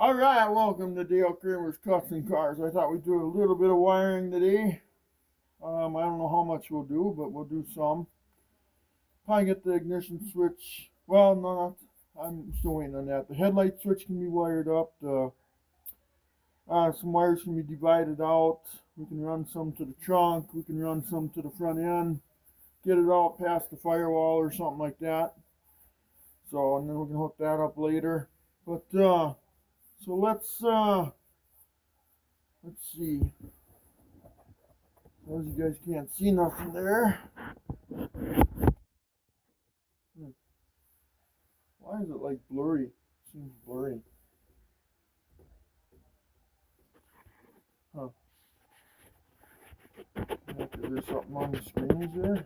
Alright, welcome to Dale Kramer's Custom Cars. I thought we'd do a little bit of wiring today. I don't know how much we'll do, but we'll do some. Probably get the ignition switch. Well, no, I'm still waiting on that. The headlight switch can be wired up. Some wires can be divided out. We can run some to the trunk. We can run some to the front end. Get it out past the firewall or something like that. So, and then we can hook that up later. But, so let's see. As you guys can't see nothing there. Why is it like blurry? Seems blurry. Huh. There's something on the screens there.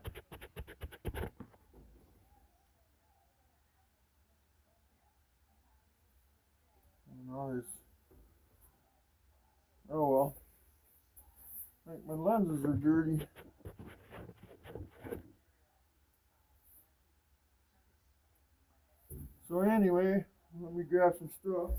No, there's. Oh well. I think my lenses are dirty. So anyway, let me grab some stuff.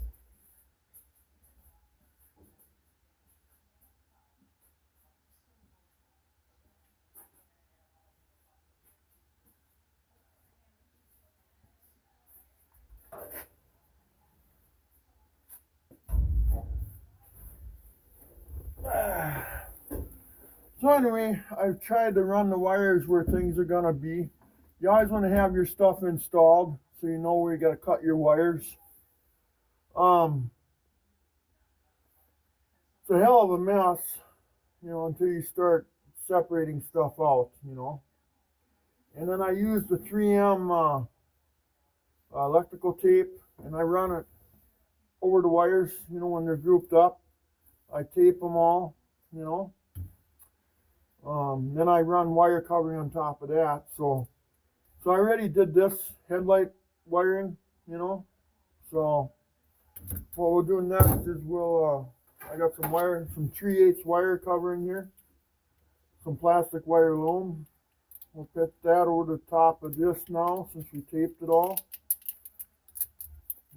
So anyway, I've tried to run the wires where things are gonna be. You always want to have your stuff installed so you know where you gotta cut your wires. It's a hell of a mess, until you start separating stuff out, And then I use the 3M electrical tape, and I run it over the wires, when they're grouped up. I tape them all, Then I run wire covering on top of that. So I already did this headlight wiring, So what we'll do next is I got some 3/8 wire covering here, some plastic wire loom. We'll put that over the top of this now since we taped it all,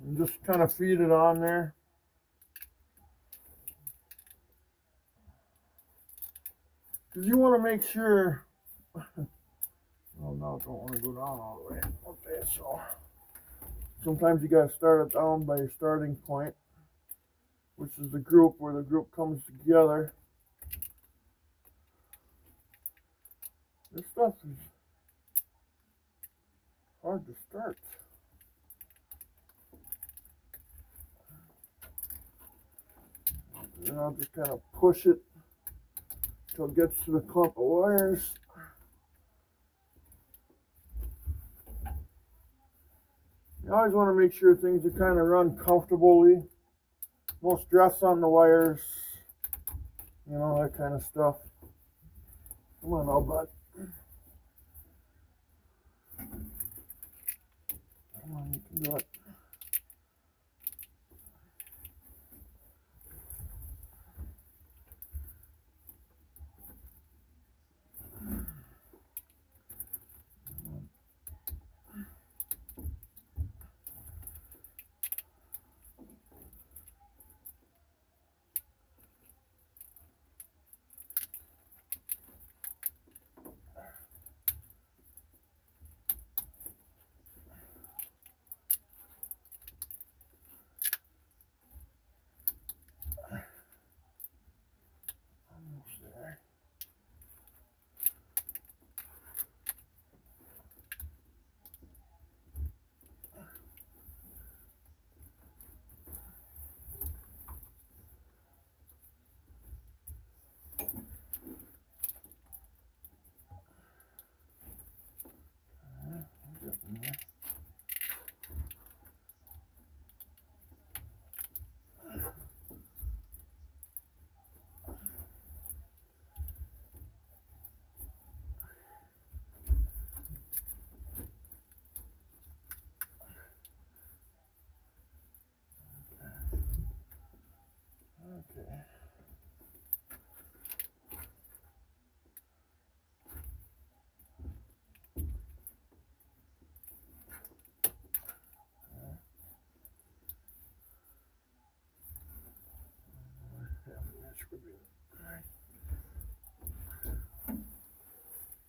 and just kind of feed it on there. Because you want to make sure. Well, now I don't want to go down all the way. Okay, so sometimes you got to start it down by your starting point, which is the group, where the group comes together. This stuff is hard to start. And I'll just kind of push it until it gets to the clump of wires. You always want to make sure things are kind of run comfortably. No stress on the wires, that kind of stuff. Come on now, bud. Come on, you can do it.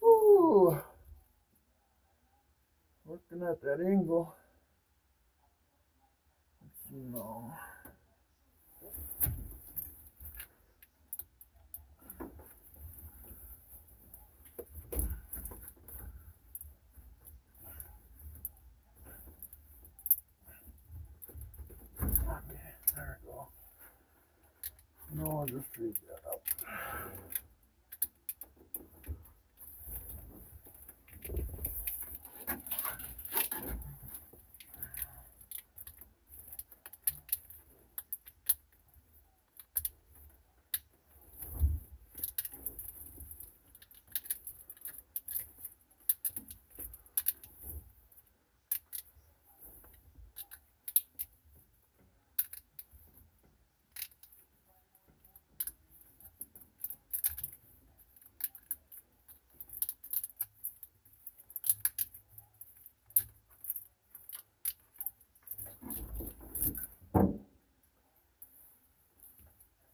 Ooh, looking at that angle. Let's see now. Okay, there we go. No, I'll just read that up.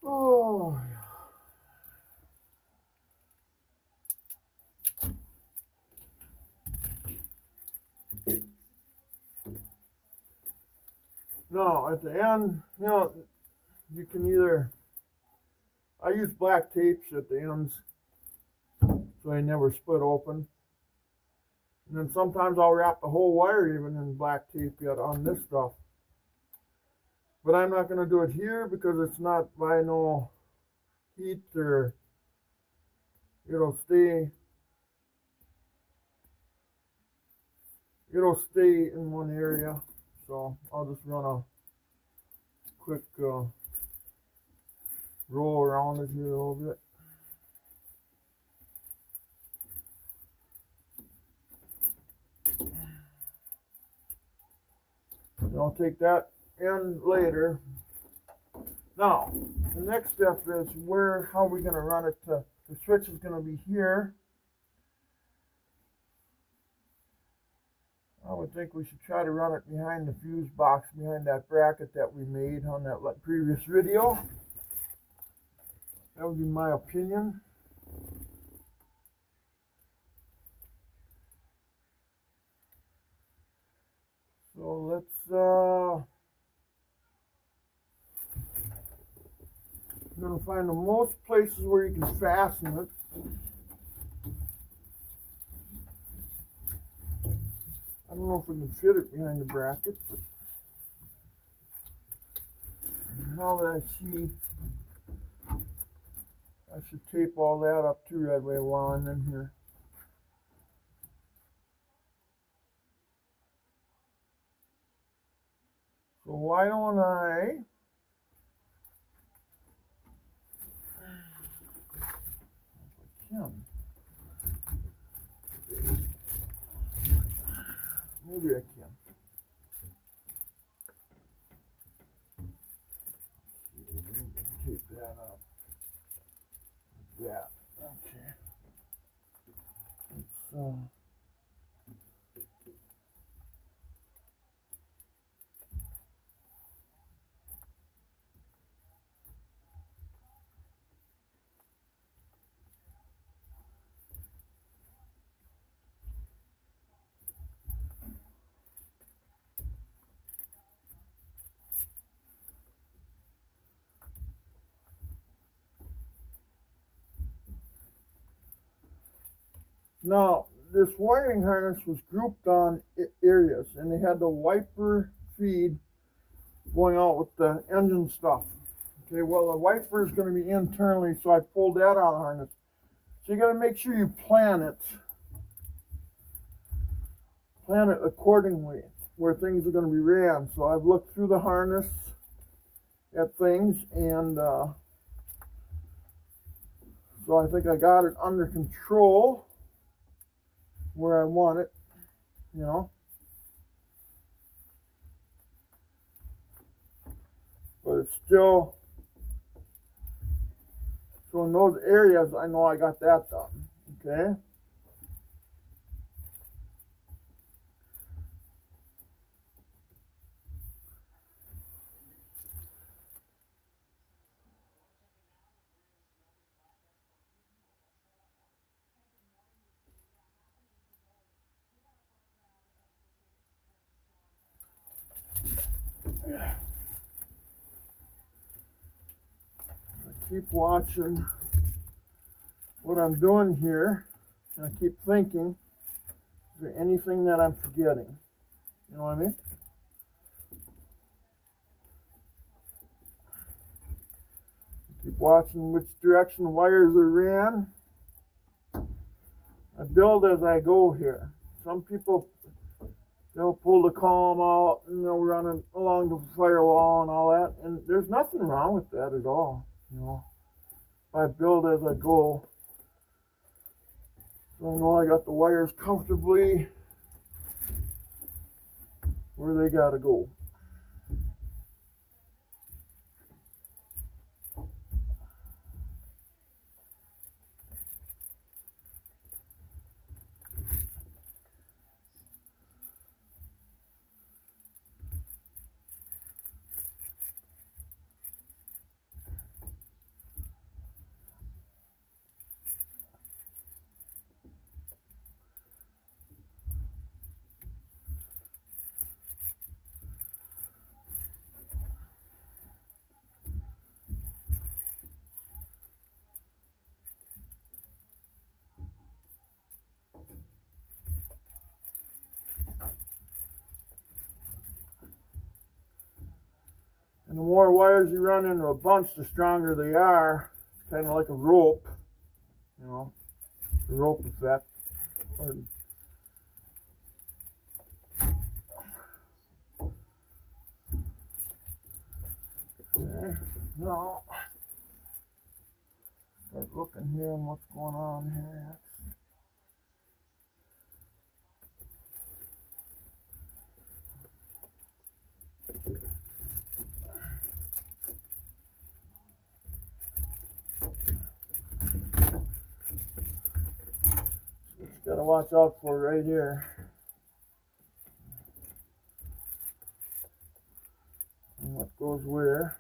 Oh, no, at the end, you can either, I use black tapes at the ends so they never split open. And then sometimes I'll wrap the whole wire even in black tape yet on this stuff. But I'm not going to do it here because it's not by no heat or it'll stay in one area. So I'll just run a quick roll around it here a little bit. And I'll take that in later. Now, the next step is how are we going to run it to, the switch is going to be here. I would think we should try to run it behind the fuse box, behind that bracket that we made on that previous video. That would be my opinion. So let's, I'm going to find the most places where you can fasten it. I don't know if we can fit it behind the bracket, but now that I see, I should tape all that up too right away while I'm in here. So why don't I maybe I can. Tape that up. Like that. Okay. Let's Now, this wiring harness was grouped on areas, and they had the wiper feed going out with the engine stuff. Okay, well, the wiper is going to be internally, so I pulled that out of the harness. So you got to make sure you plan it accordingly, where things are going to be ran. So I've looked through the harness at things, and so I think I got it under control where I want it, but it's still, so in those areas I know I got that done. Okay, keep watching what I'm doing here, and I keep thinking, is there anything that I'm forgetting? You know what I mean? Keep watching which direction the wires are ran. I build as I go here. Some people, they'll pull the column out and they'll run it along the firewall and all that, and there's nothing wrong with that at all. You know, I build as I go. So I know I got the wires comfortably where they gotta go. And the more wires you run into a bunch, the stronger they are. It's kind of like a rope, you know, the rope effect. Okay, now, start looking here and what's going on here. Gotta watch out for right here. And what goes where.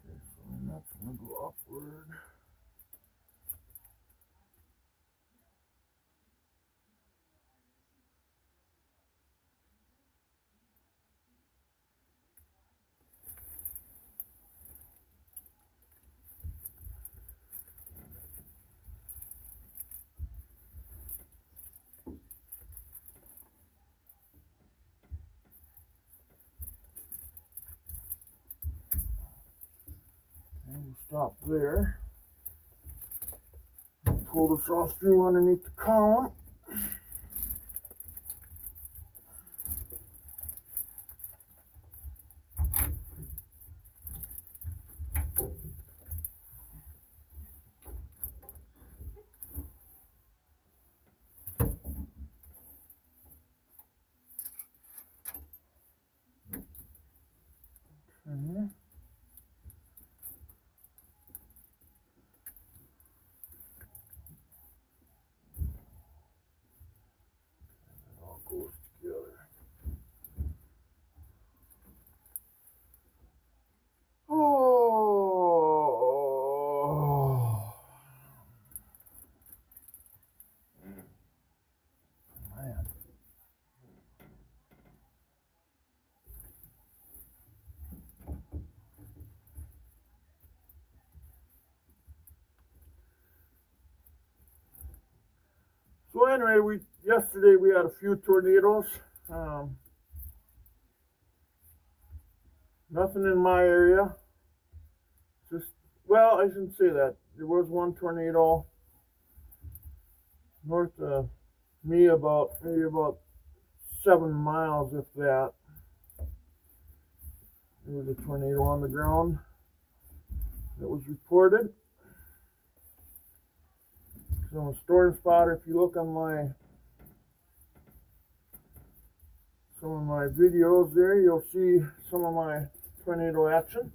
Okay, so that's gonna go upward. And we'll stop there. Pull this off through underneath the column. Okay. It all goes together. Oh, man. So anyway, yesterday we had a few tornadoes. Nothing in my area. Just, well, I shouldn't say that. There was one tornado north of me, maybe about 7 miles, if that. There was a tornado on the ground that was reported. So a storm spotter, if you look on some of my videos there, you'll see some of my tornado action.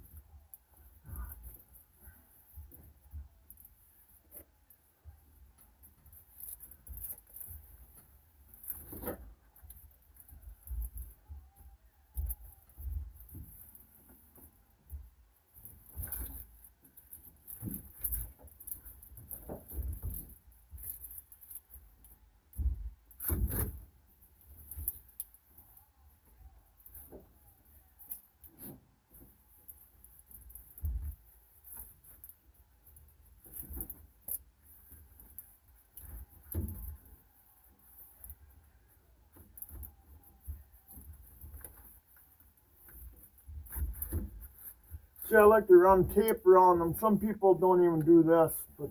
See, I like to run tape around them. Some people don't even do this, but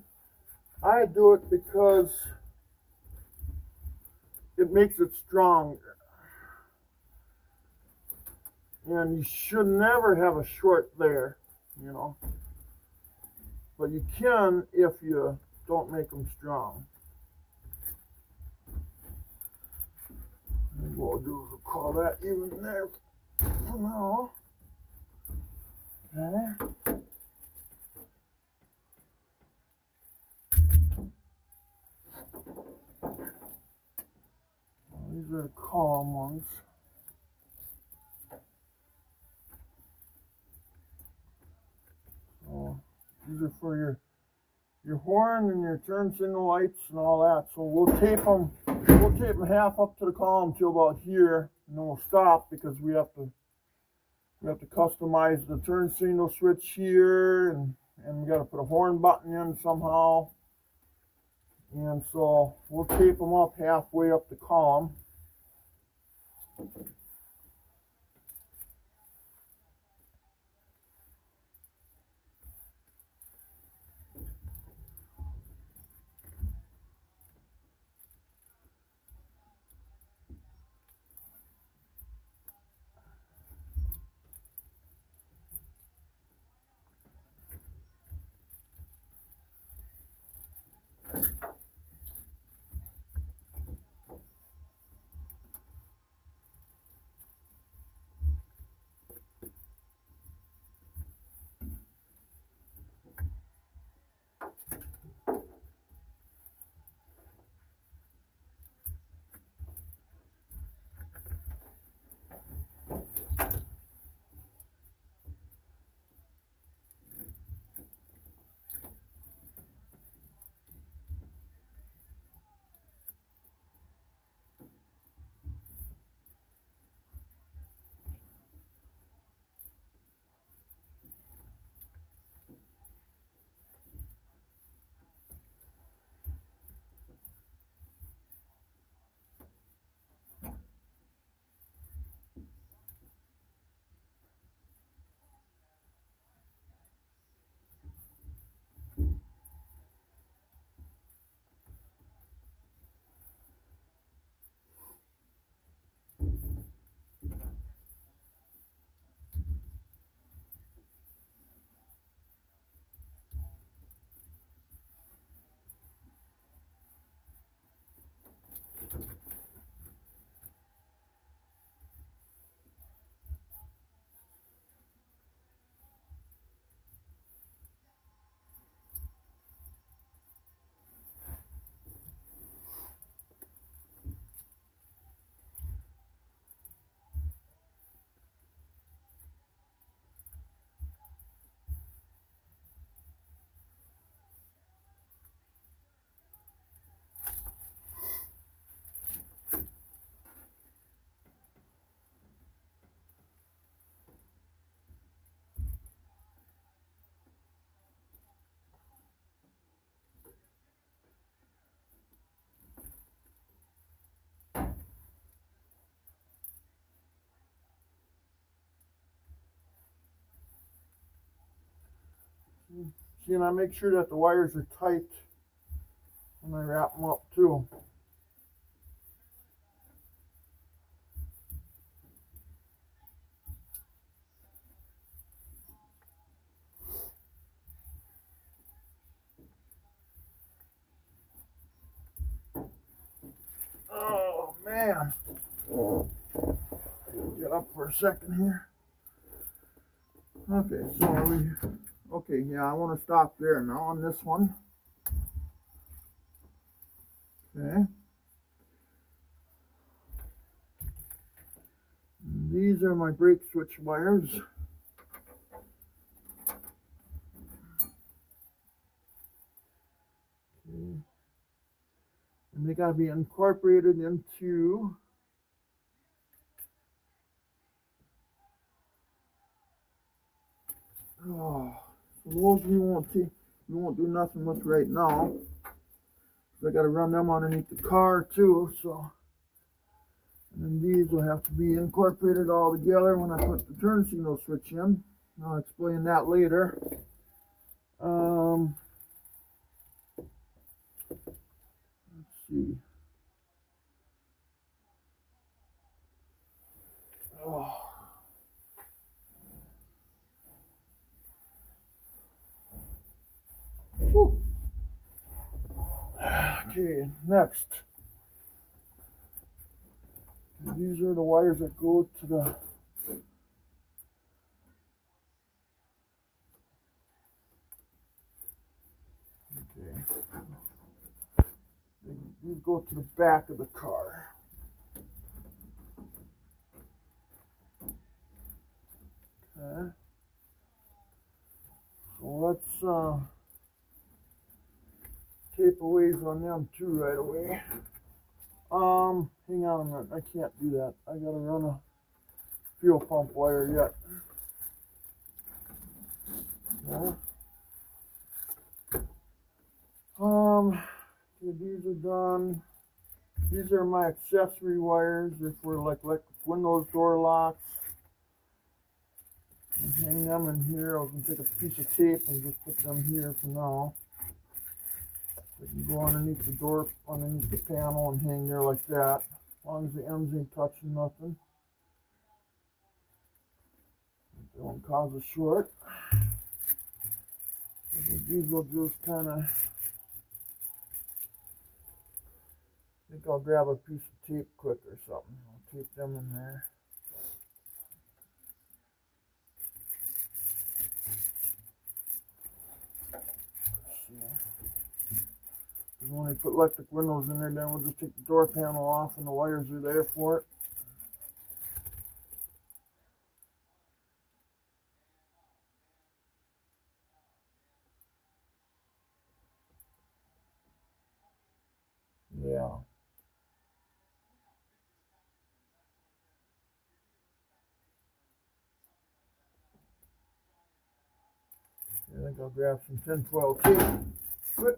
I do it because it makes it stronger. And you should never have a short there, you know. But you can if you don't make them strong. And what we'll do is we'll call that even there for now. Okay. These are the calm ones. So these are for your horn and your turn signal lights and all that. So we'll tape them half up to the column till about here, and then we'll stop because we have to customize the turn signal switch here, and we got to put a horn button in somehow. And so we'll tape them up halfway up the column. See, and I make sure that the wires are tight when I wrap them up too. Oh man. Get up for a second here. Okay, so I want to stop there now on this one. Okay. These are my brake switch wires. Okay. And they got to be incorporated into so those we won't do nothing with right now. So I got to run them underneath the car too. So, and then these will have to be incorporated all together when I put the turn signal switch in. I'll explain that later. Let's see. Oh. Whew. Okay, next. These are the wires that go to the these go to the back of the car. Okay. So let's tape a ways on them too right away. Hang on a minute. I can't do that. I gotta run a fuel pump wire yet. Yeah. Okay, these are done. These are my accessory wires. If we're like windows, door locks. And hang them in here. I was gonna take a piece of tape and just put them here for now. They can go underneath the door, underneath the panel, and hang there like that. As long as the ends ain't touching nothing. They won't cause a short. These will just kind of. I think I'll grab a piece of tape quick or something. I'll tape them in there. When I put electric windows in there, then we'll just take the door panel off and the wires are there for it. Yeah. I think I'll grab some tinfoil tape. Good.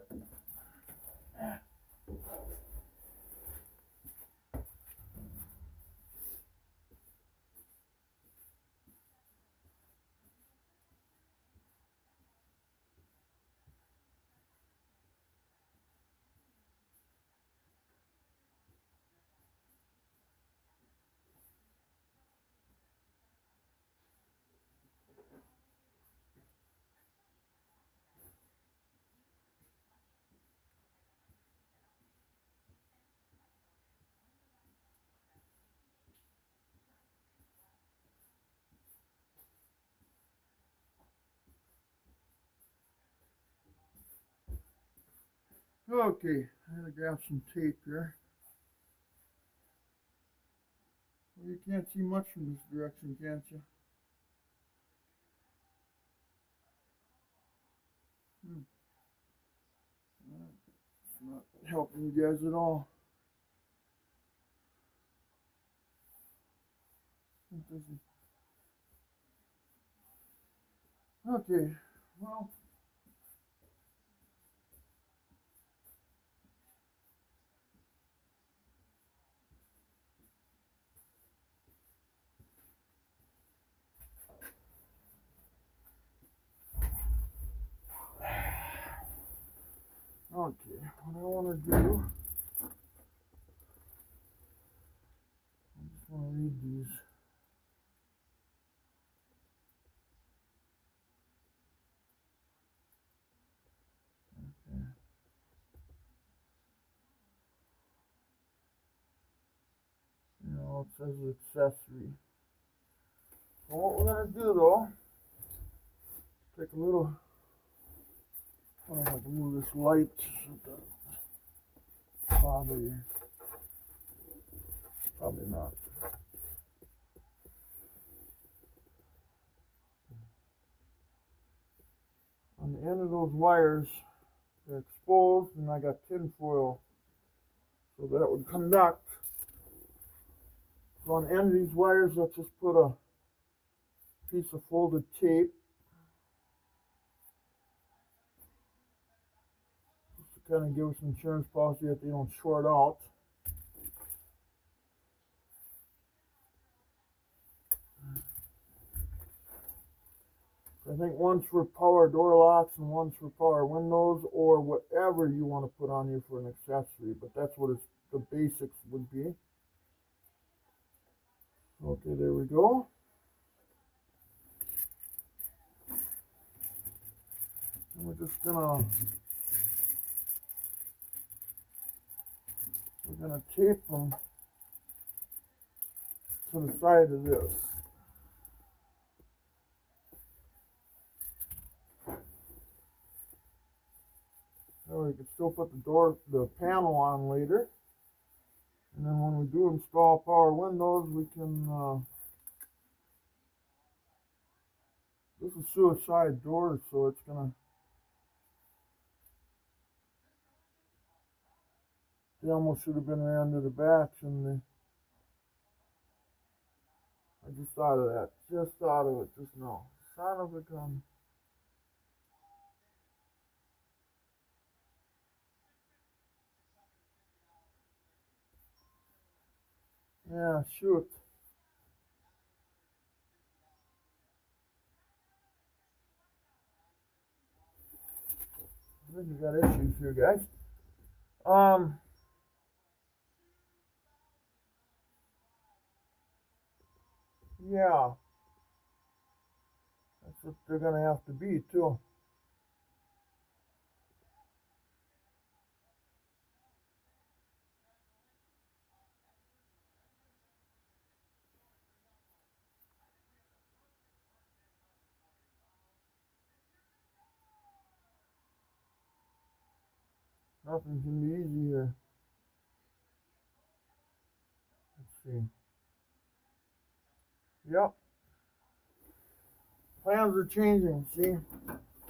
Okay, I gotta grab some tape here. Well, you can't see much from this direction, can't you? It's not helping you guys at all. Okay, well. Okay, what I want to do, I just want to read these. Okay. You know, it says accessory. So what we're going to do though, take a little, I don't know if I can move this light so it doesn't bother you. Probably not. On the end of those wires, they're exposed, and I got tin foil so that it would conduct. So on the end of these wires, let's just put a piece of folded tape just to kind of give us insurance policy that they don't short out. I think one's for power door locks and one's for power windows, or whatever you want to put on here for an accessory, but that's what the basics would be. Okay, there we go. And we're gonna tape them to the side of this. Now we can still put the panel on later. And then when we do install power windows, we can, this is suicide doors, so it's gonna, they almost should have been ran to the back, shouldn't they? I just thought of that. Just thought of it just now. Son of a gun. Yeah, shoot. I think we got issues here, guys. Yeah. That's what they're gonna have to be, too. Nothing can be easy here. Let's see. Yep. Plans are changing, see?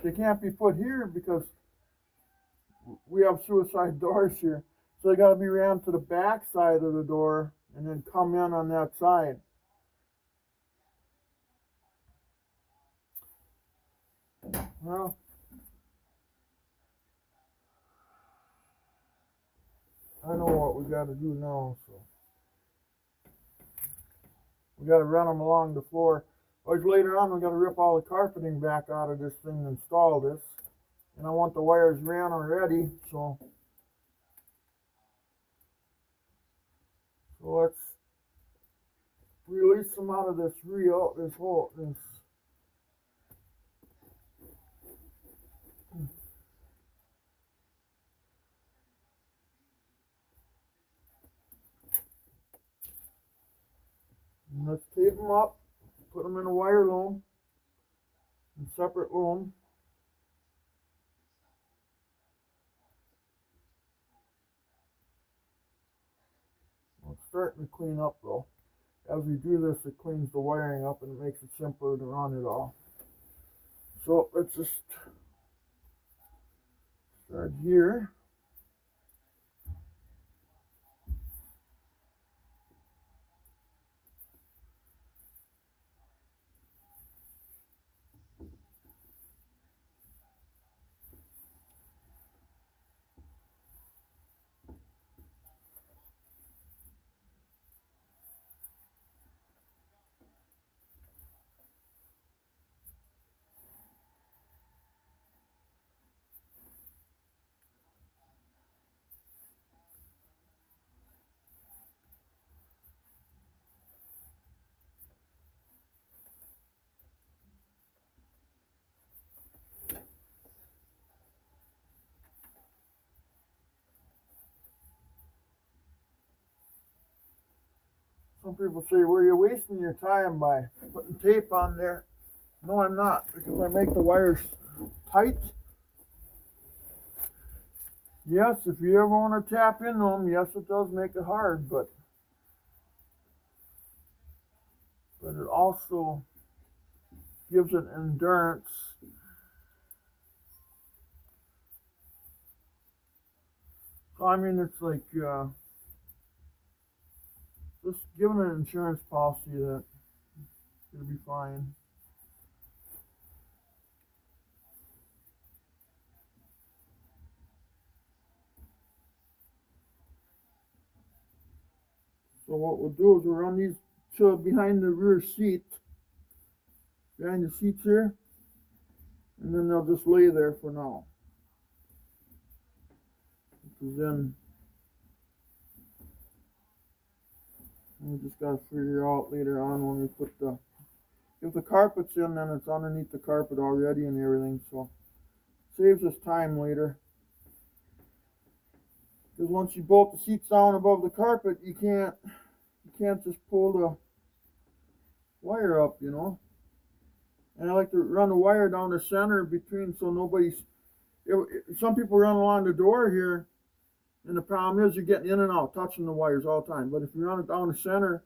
They can't be put here because we have suicide doors here. So they gotta be ran to the back side of the door and then come in on that side. Well, I know what we gotta do now, so. We gotta run them along the floor. Like later on, we gotta rip all the carpeting back out of this thing and install this. And I want the wires ran already, so let's release them out of this hole. And let's tape them up, put them in a wire loom, in separate loom. Well, it's starting to clean up though. As we do this, it cleans the wiring up and it makes it simpler to run it all. So let's just start here. Some people say, well, you're wasting your time by putting tape on there. No, I'm not, because I make the wires tight. Yes, if you ever want to tap into them, yes, it does make it hard, but it also gives it endurance. So, I mean, it's like just giving an insurance policy that it'll be fine. So what we'll do is we'll run these to behind the rear seat, behind the seats here, and then they'll just lay there for now. Because then we just gotta figure out later on when we put if the carpet's in, then it's underneath the carpet already and everything, so saves us time later. Because once you bolt the seats down above the carpet, you can't just pull the wire up, you know. And I like to run the wire down the center between, so some people run along the door here, and the problem is you're getting in and out, touching the wires all the time. But if you run it down the center,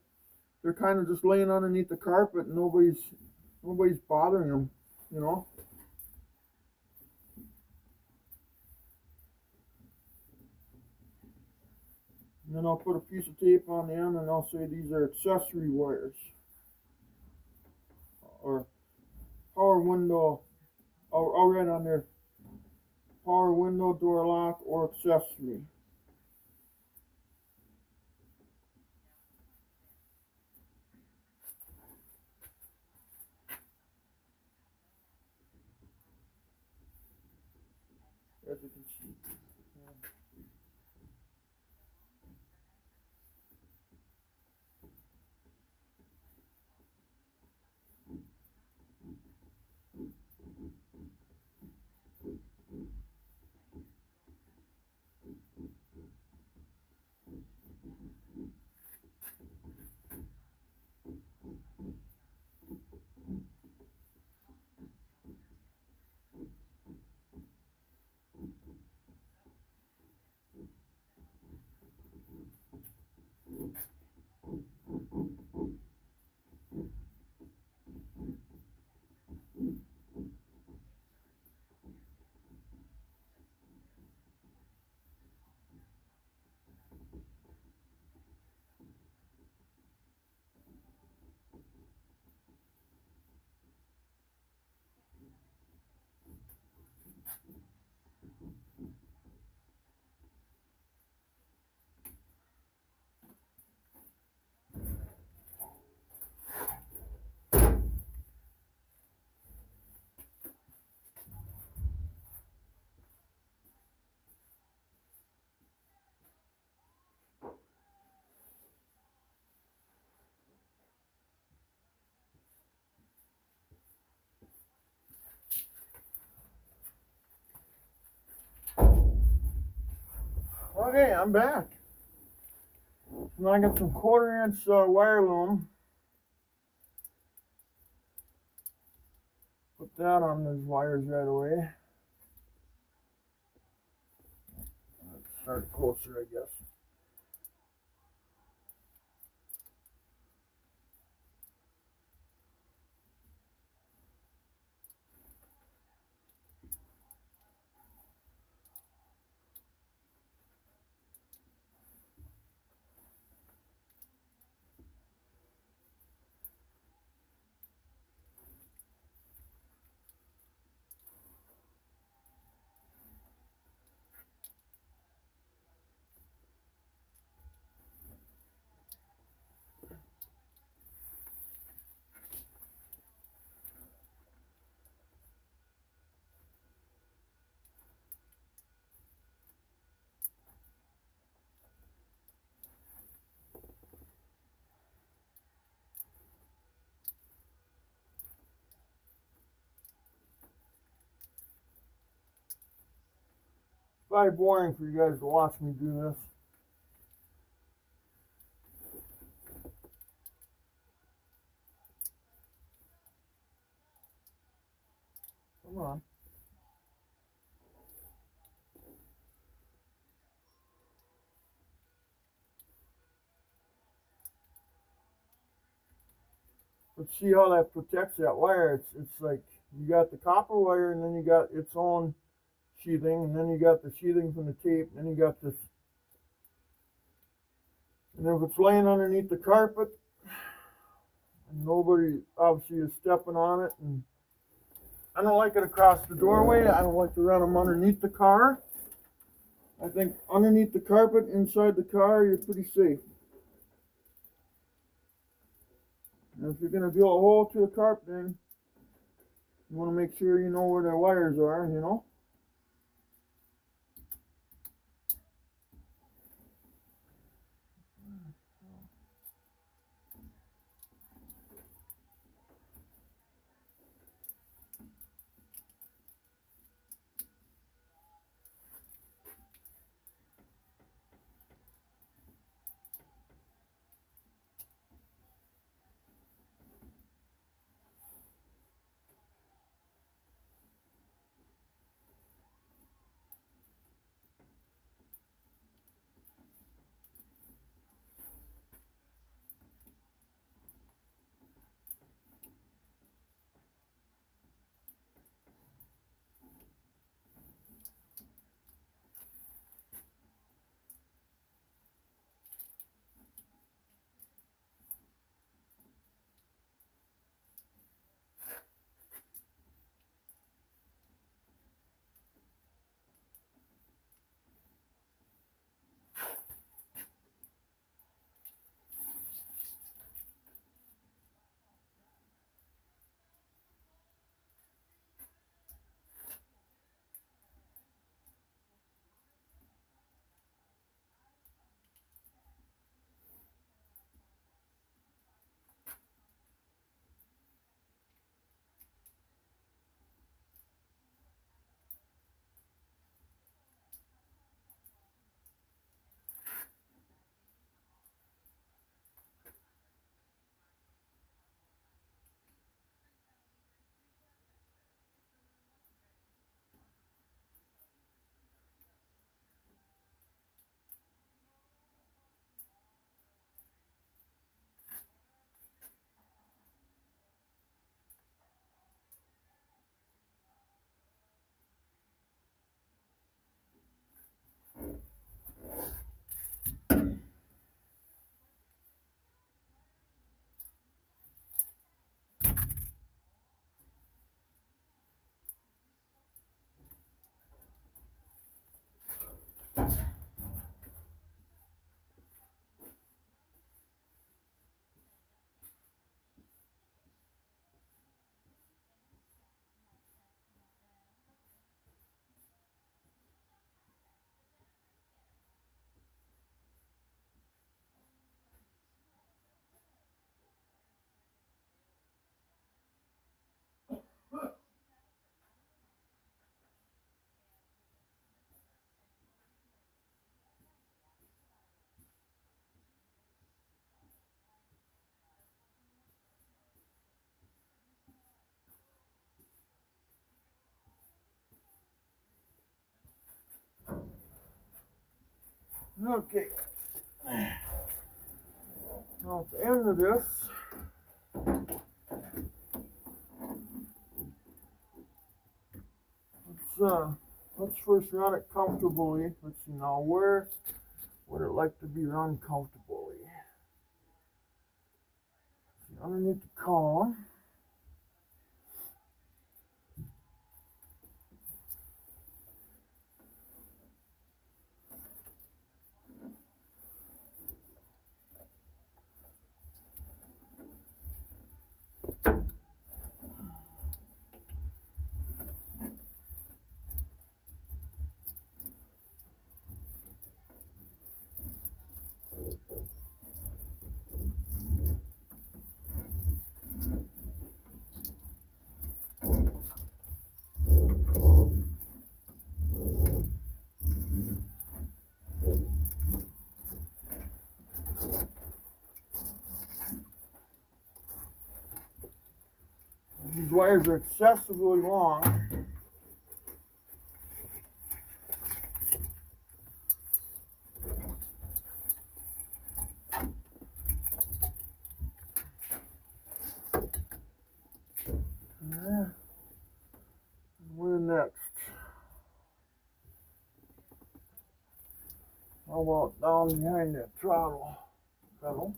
they're kind of just laying underneath the carpet, and nobody's bothering them, you know. And then I'll put a piece of tape on the end, and I'll say these are accessory wires, or power window. I'll write on there, power window, door lock, or accessory. As you can see. Okay, I'm back. Now I got some 1/4-inch wire loom. Put that on those wires right away. Let's start closer, I guess. It's probably boring for you guys to watch me do this. Come on. Let's see how that protects that wire. It's like you got the copper wire, and then you got its own sheathing, and then you got the sheathing from the tape, and then you got this. And if it's laying underneath the carpet, and nobody obviously is stepping on it, and I don't like it across the doorway. I don't like to run them underneath the car. I think underneath the carpet, inside the car, you're pretty safe. And if you're going to drill a hole to a carpeting, You want to make sure you know where the wires are, you know. Okay. Now at the end of this, let's first run it comfortably. Let's see now, where would it like to be run comfortably? See, underneath the column. These wires are excessively long. Where next? How about down behind that throttle pedal?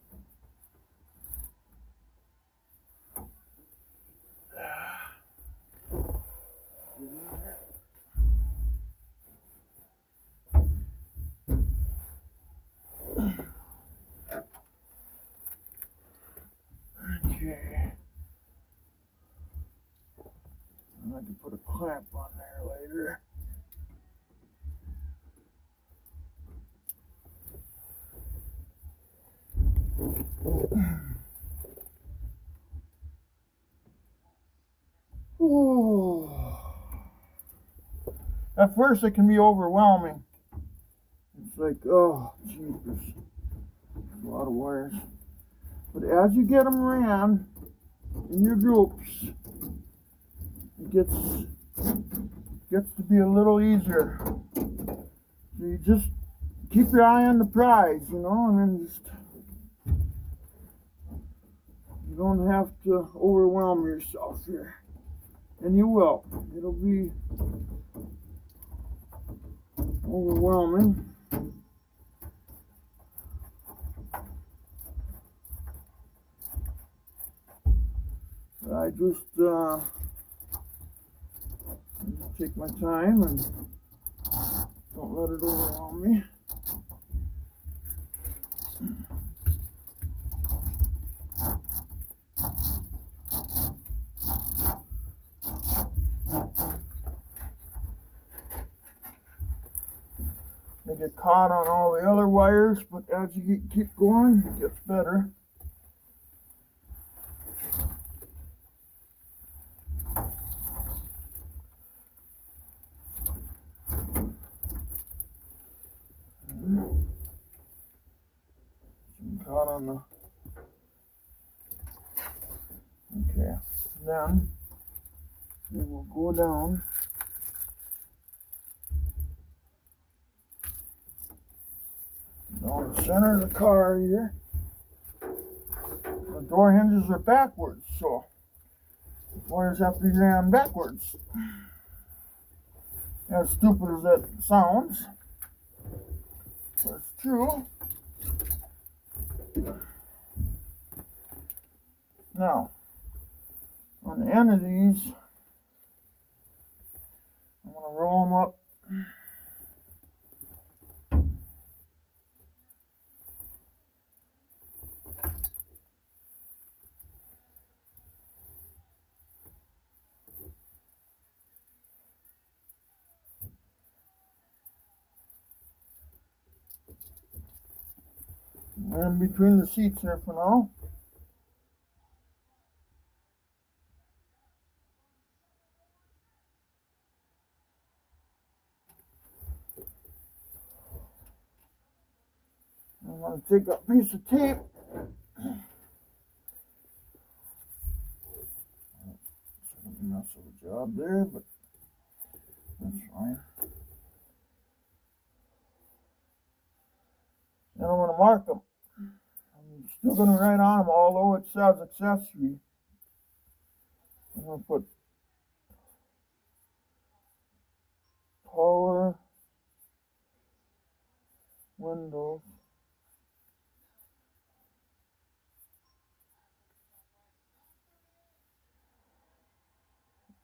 Okay. And I can put a clamp on there later. At first it can be overwhelming. It's like, oh, jeepers. A lot of wires. But as you get them ran in your groups, it gets to be a little easier. So you just keep your eye on the prize, you know, and then just, you don't have to overwhelm yourself here. And you will. It'll be overwhelming. I just take my time and don't let it overwhelm me. They get caught on all the other wires, but as you keep going, it gets better. Caught on the. Okay, then we will go down. Down the center of the car here. The door hinges are backwards, so the wires have to be ran backwards. As stupid as that sounds, but it's true. Now, on the end of these, I'm going to roll them up. And between the seats here for now. I'm going to take a piece of tape. Mess of a job there, but that's fine. And I'm going to mark them. I'm still going to write on them, although it says accessory. I'm going to put power windows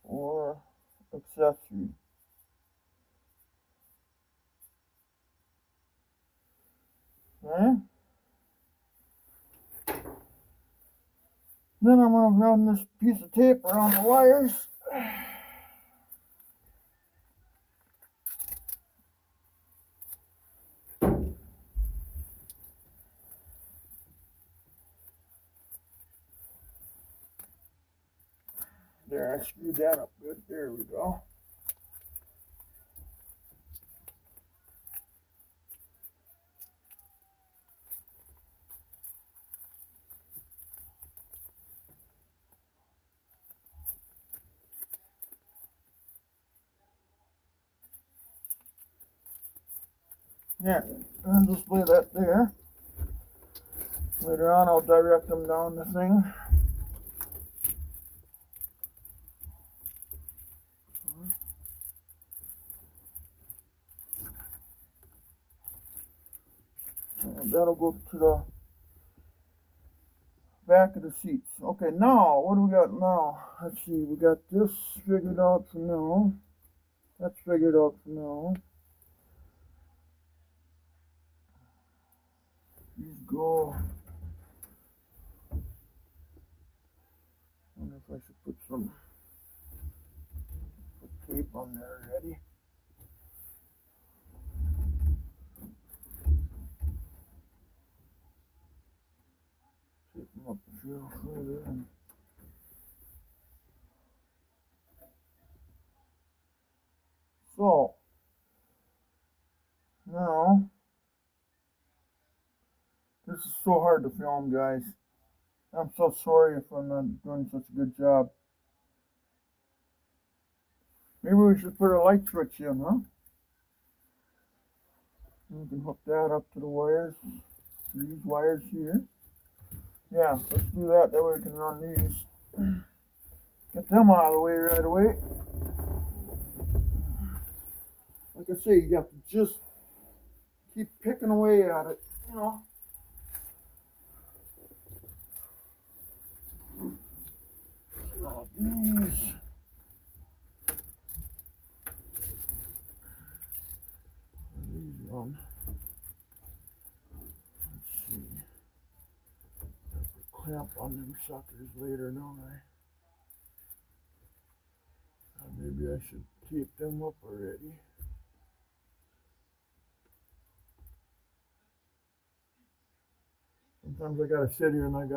or accessory. Okay. Then I'm going to run this piece of tape around the wires. There, I screwed that up good. There we go. Yeah, and just lay that there. Later on, I'll direct them down the thing. And that'll go to the back of the seats. Okay, now, what do we got now? Let's see, we got this figured out for now. That's figured out for now. These go. I wonder if I should put some tape on there already. Tape them up a few further. So, now, this is so hard to film, guys. I'm so sorry if I'm not doing such a good job. Maybe we should put a light switch in, huh? We can hook that up to the wires, these wires here. Yeah, let's do that. That way we can run these. Get them out of the way right away. Like I say, you have to just keep picking away at it, you know. These. These on. Let's see. Clamp on them suckers later, don't I? Maybe I should tape them up already. Sometimes I gotta sit here and I'm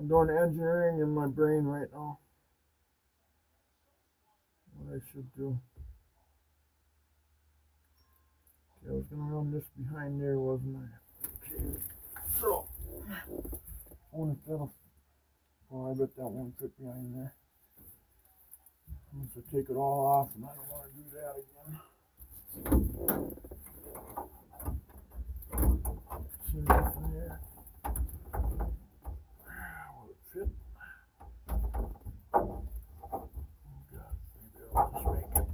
doing engineering in my brain right now. What I should do. Okay, I was gonna run this behind there, wasn't I? Okay, so I wonder if that'll. Oh, I bet that won't fit behind there. I'm going to take it all off, and I don't want to do that again. See nothing there. Will it fit? Oh God, maybe I'll just make it.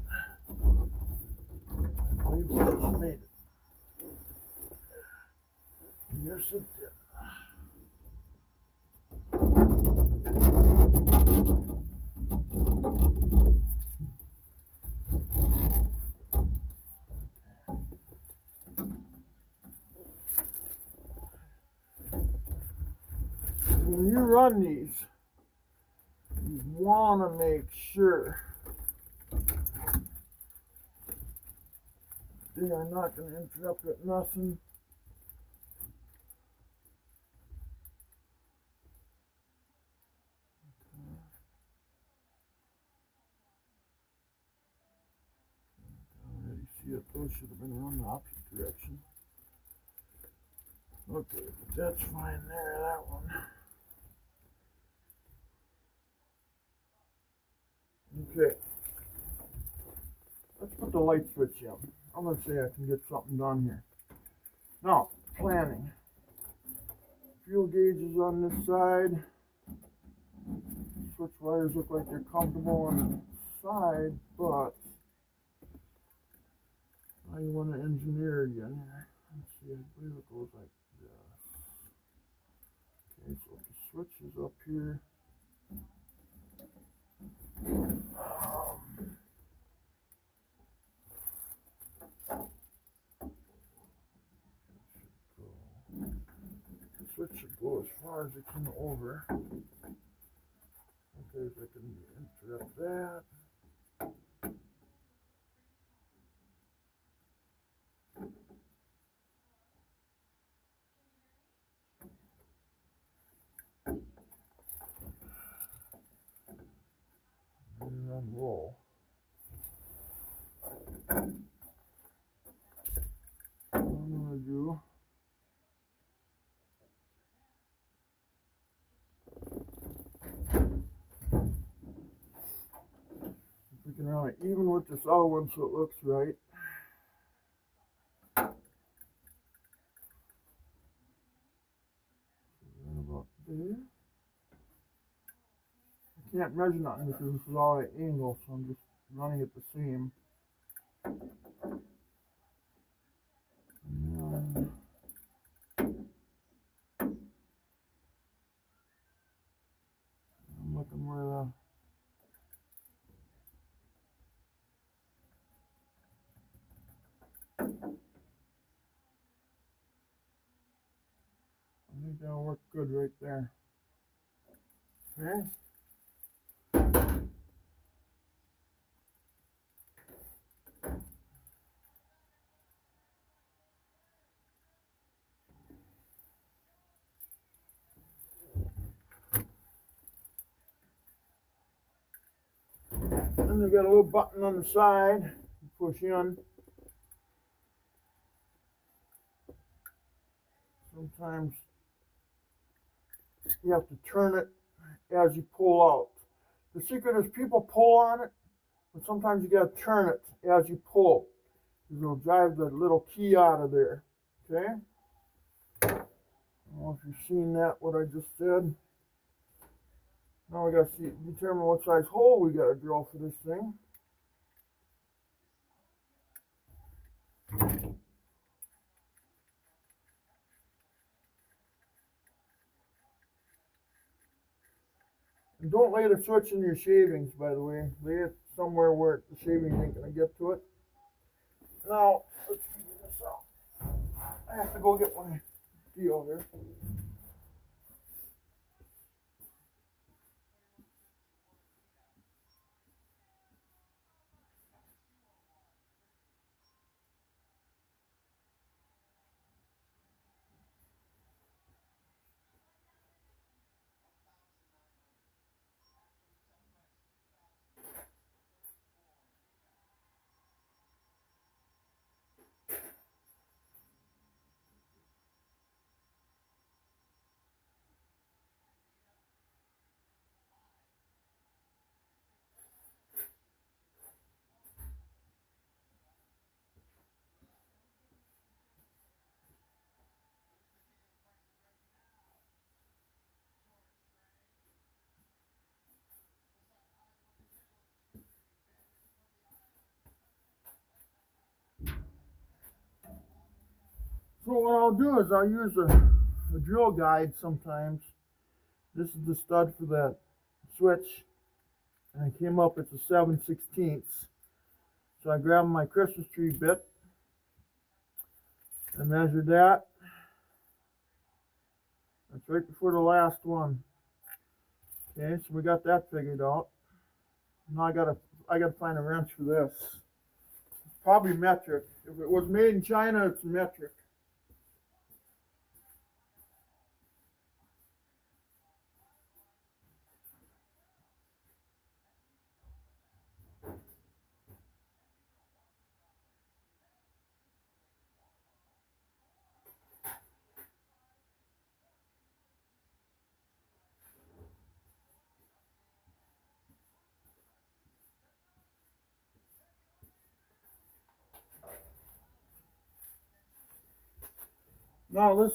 I believe I just made it. Yes, it did. When you run these, you want to make sure they are not going to interrupt with nothing. I already see it. Those should have been run the opposite direction. Okay, but that's fine there, that one. Okay. Let's put the light switch in. I'm going to say I can get something done here. Now, planning. Fuel gauges on this side. Switch wires look like they're comfortable on the side, but now you want to engineer again here. Let's see, I believe it goes like this. Okay, so the switch is up here. The switch should go as far as it can over. Okay, so I can interrupt that. And then roll. What I'm going to do. If we can run it even with this other one so it looks right. Right about there. I can't measure nothing because this is all at angle, so I'm just running it the same. I'm looking where the I think that'll work good right there. Okay. And they got a little button on the side. You push in. Sometimes you have to turn it as you pull out. The secret is people pull on it, but sometimes you got to turn it as you pull. It'll drive the little key out of there. Okay? I don't know if you've seen that, what I just said. Now we got to determine what size hole we got to drill for this thing. And don't lay the switch in your shavings, by the way. Lay it somewhere where the shavings ain't going to get to it. Now, let's figure this out. I have to go get my deal here. So what I'll do is I'll use a drill guide sometimes. This is the stud for that switch. And I came up, it's a 7/16. So I grabbed my Christmas tree bit. I measured that. That's right before the last one. Okay, so we got that figured out. Now I gotta find a wrench for this. It's probably metric. If it was made in China, it's metric. Now this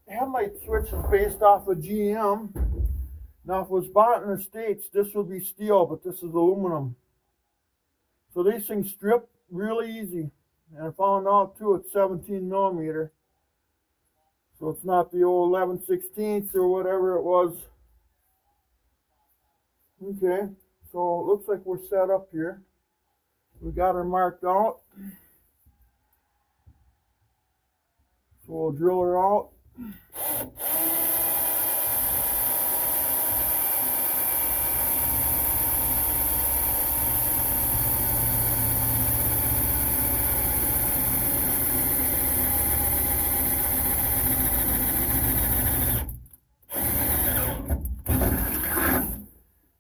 headlight switch is based off of GM. Now if it was bought in the States, this would be steel, but this is aluminum. So these things strip really easy. And I found out too it's 17 millimeter. So it's not the old 11/16 or whatever it was. Okay, so it looks like we're set up here. We got her marked out. So we'll drill her out.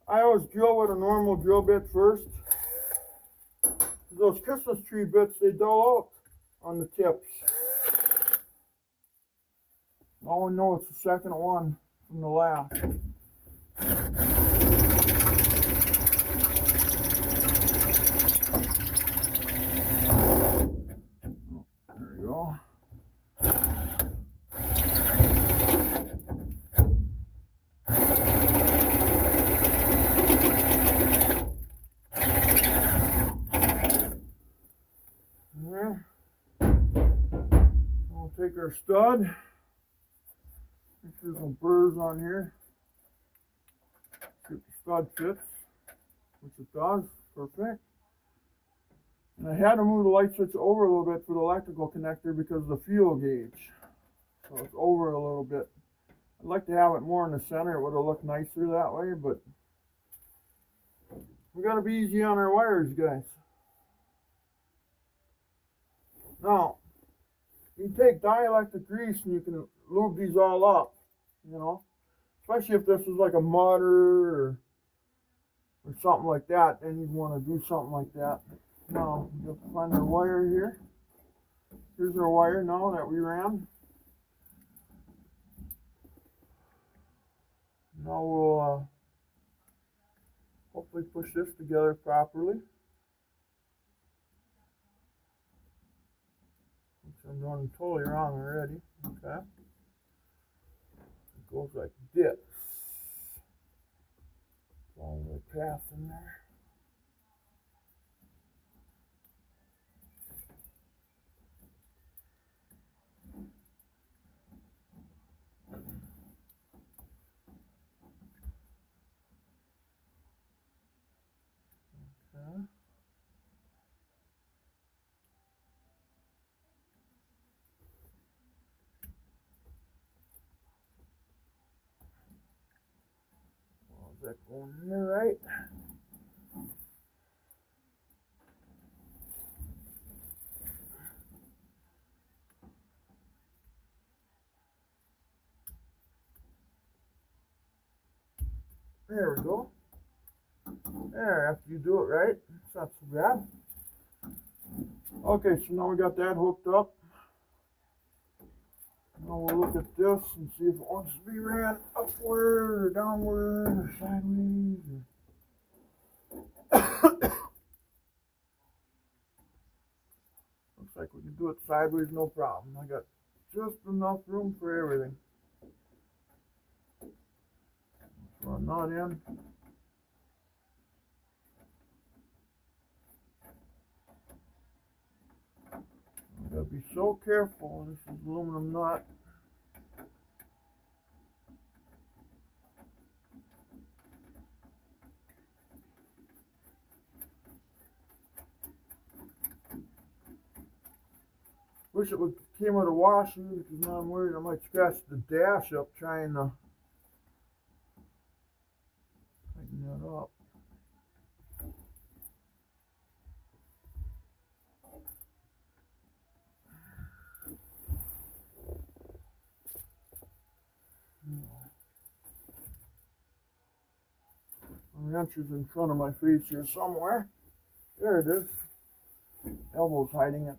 I always drill with a normal drill bit first. Those Christmas tree bits, they dull out on the tips. Now we know it's the second one from the last. There you go. There. I'll take our stud. Make sure there's no burrs on here. See if the stud fits, which it does. Perfect. And I had to move the light switch over a little bit for the electrical connector because of the fuel gauge. So it's over a little bit. I'd like to have it more in the center. It would have looked nicer that way, but we got to be easy on our wires, guys. Now, you take dielectric grease and you can lube these all up, you know. Especially if this was like a mutter or or something like that, then you'd want to do something like that. Now, you have to find our wire here. Here's our wire now that we ran. Now we'll hopefully push this together properly. Which I'm running totally wrong already. Okay. It goes like this. Follow the path in there. Okay. Well, is that going in there right? There we go. There, after you do it right, it's not so bad. Okay, so now we got that hooked up. Now we'll look at this and see if it wants to be ran upward or downward or sideways. Looks like we can do it sideways, no problem. I got just enough room for everything. Throw a knot in. Gotta be so careful. This is aluminum knot. Wish it would came with a washer, because now I'm worried I might scratch the dash up trying to tighten that up. The wrench is in front of my face here somewhere. There it is. Elbow's hiding it.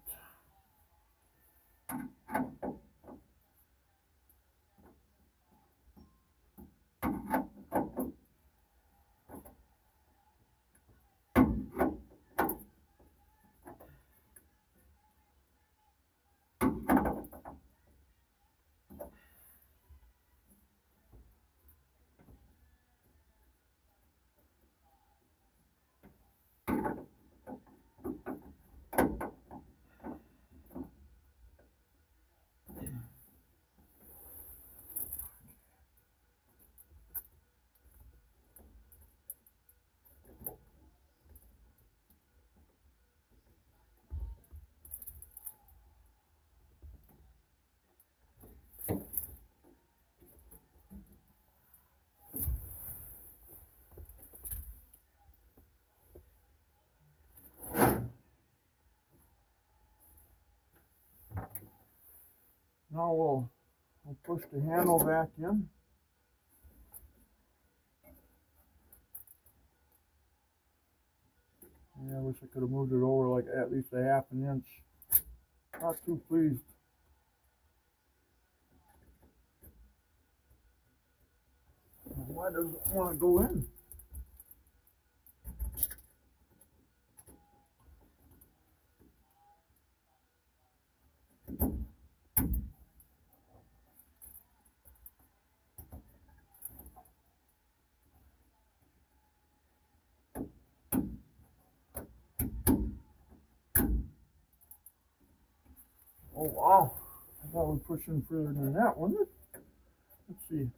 Now we'll push the handle back in. Yeah, I wish I could have moved it over like at least a half an inch. Not too pleased. Why does it want to go in? Oh wow, I thought we'd push in further than that, wouldn't it? Let's see.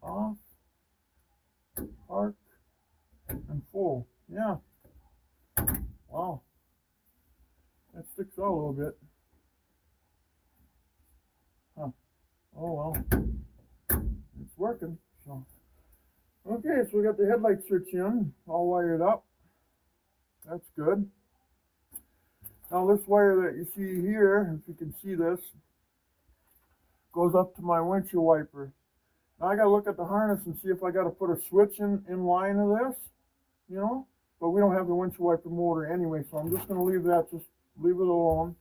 Off, park, and full. Yeah. Wow. That sticks out a little bit. Huh. Oh well. It's working. So okay, so we got the headlight switch in, all wired up. That's good. Now this wire that you see here, if you can see this, goes up to my windshield wiper. Now I gotta look at the harness and see if I gotta put a switch in line of this, you know. But we don't have the windshield wiper motor anyway, so I'm just going to leave that, just leave it alone.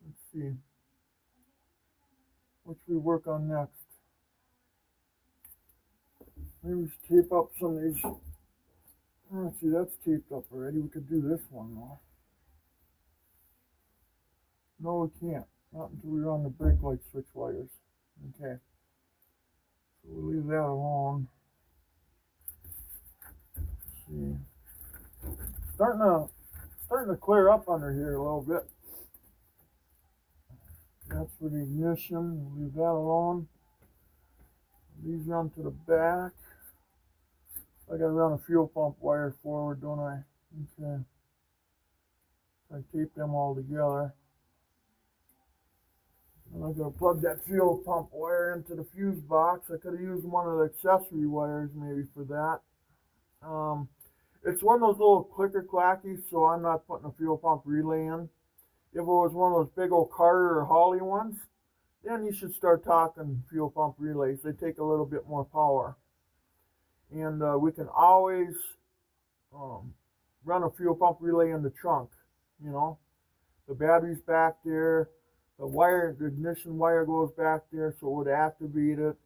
Let's see. What should we work on next? Maybe we should tape up some of these. Let's see, that's taped up already. We could do this one though. No, we can't. Not until we run the brake light switch wires. Okay. So we'll leave that alone. Let's see. Starting to clear up under here a little bit. That's for the ignition. We'll leave that alone. These run to the back. I gotta run a fuel pump wire forward, don't I? Okay. I tape them all together. And I gotta plug that fuel pump wire into the fuse box. I could have used one of the accessory wires maybe for that. It's one of those little clicker clackies, so I'm not putting a fuel pump relay in. If it was one of those big old Carter or Holly ones, then you should start talking fuel pump relays. They take a little bit more power. And we can always run a fuel pump relay in the trunk, you know. The battery's back there. The ignition wire goes back there, so it would activate it.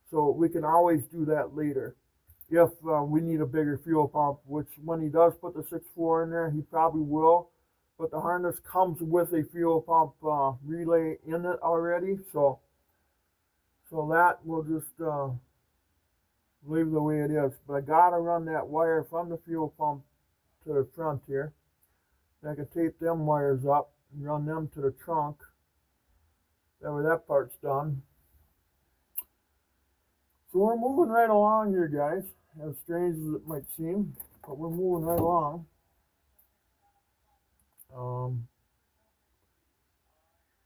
So we can always do that later. If we need a bigger fuel pump, which when he does put the 6.4 in there, he probably will. But the harness comes with a fuel pump relay in it already, so that we'll just leave the way it is. But I gotta run that wire from the fuel pump to the front here. Then I can tape them wires up and run them to the trunk. That way that part's done. So we're moving right along here, guys. As strange as it might seem, but we're moving right along.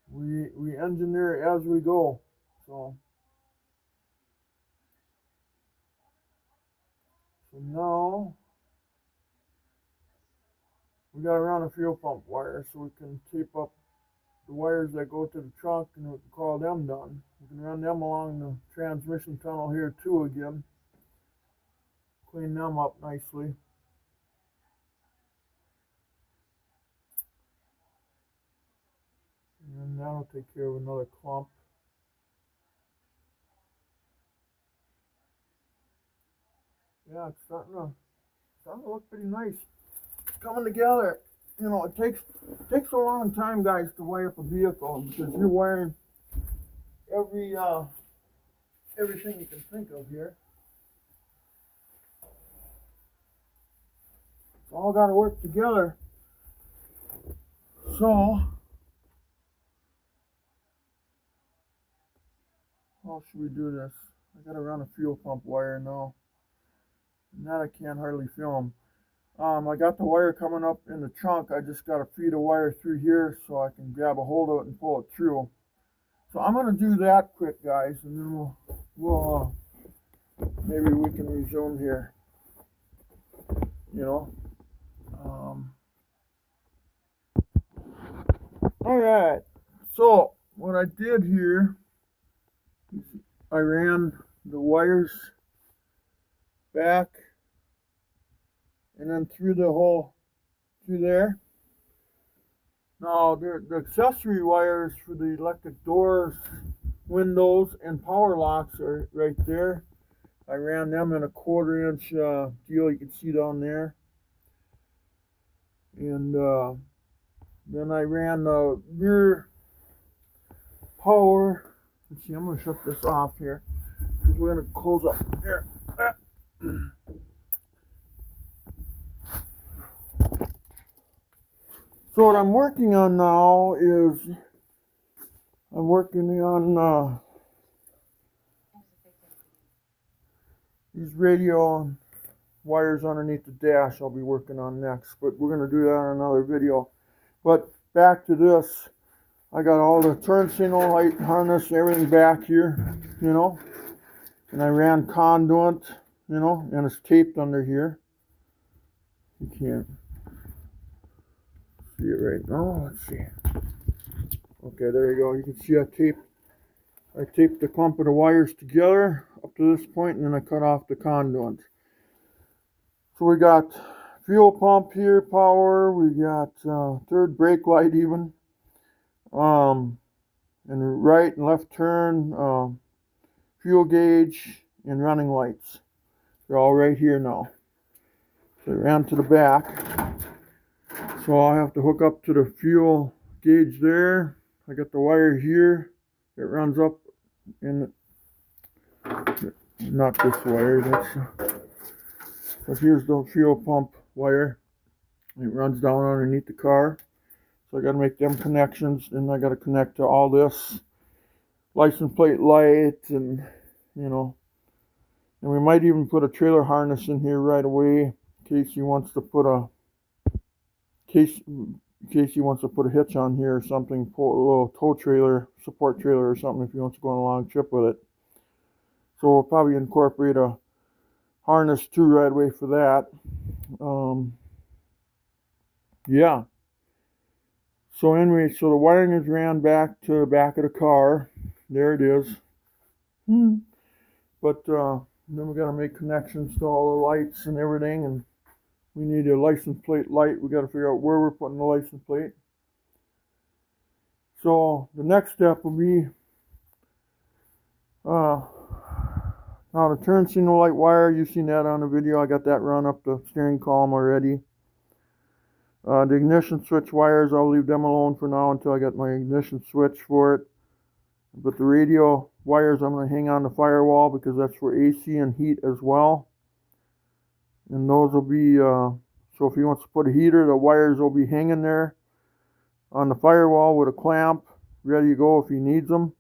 We engineer as we go. So now we got to run a fuel pump wire so we can tape up the wires that go to the trunk, and we can call them done. We can run them along the transmission tunnel here too again. Clean them up nicely. And that'll take care of another clump. Yeah, it's starting to look pretty nice. It's coming together. You know, it takes a long time, guys, to wire up a vehicle because you're wiring everything you can think of here. It's all got to work together. So, how should we do this? I got to run a fuel pump wire now. And that I can't hardly film. I got the wire coming up in the trunk. I just got to feed a wire through here so I can grab a hold of it and pull it through. So I'm going to do that quick, guys, and then we'll maybe we can resume here. You know. All right. So what I did here, I ran the wires back and then through the hole through there. Now the accessory wires for the electric doors, windows, and power locks are right there. I ran them in a 1/4 inch deal you can see down there. And then I ran the rear power. Let's see, I'm going to shut this off here because we're going to close up here. So what I'm working on now is I'm working on these radio wires underneath the dash. I'll be working on next, but we're going to do that in another video. But back to this, I got all the turn signal light harness, everything back here, you know, and I ran conduit, you know, and it's taped under here. You can't see it right now. Let's see. Okay, there you go. You can see I taped I taped the clump of the wires together up to this point, and then I cut off the conduit. So we got fuel pump here, power. We got third brake light even, and right and left turn, fuel gauge, and running lights. They're all right here now. So I ran to the back. So I'll have to hook up to the fuel gauge there. I got the wire here. It runs up in, not this wire, but here's the fuel pump wire. It runs down underneath the car. So I got to make them connections, and I got to connect to all this license plate light, and you know, and we might even put a trailer harness in here right away in case he wants to put a hitch on here or something, pull a little tow trailer, support trailer or something if he wants to go on a long trip with it. So we'll probably incorporate a harness too right away for that. Yeah. So anyway, so the wiring is ran back to the back of the car. There it is. But then we got to make connections to all the lights and everything, and we need a license plate light. We got to figure out where we're putting the license plate. So the next step will be now the turn signal light wire. You've seen that on the video. I got that run up the steering column already. The ignition switch wires, I'll leave them alone for now until I get my ignition switch for it. But the radio wires I'm going to hang on the firewall because that's for AC and heat as well. And those will be, so if he wants to put a heater, the wires will be hanging there on the firewall with a clamp, ready to go if he needs them.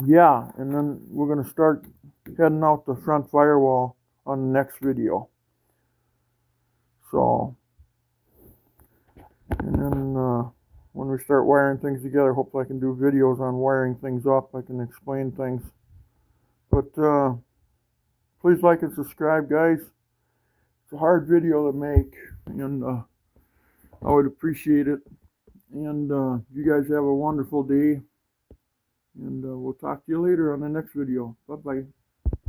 Yeah, and then we're going to start heading out the front firewall on the next video. So, and then when we start wiring things together, hopefully I can do videos on wiring things up. I can explain things. But please like and subscribe, guys. It's a hard video to make, and I would appreciate it. And you guys have a wonderful day. And we'll talk to you later on the next video. Bye-bye.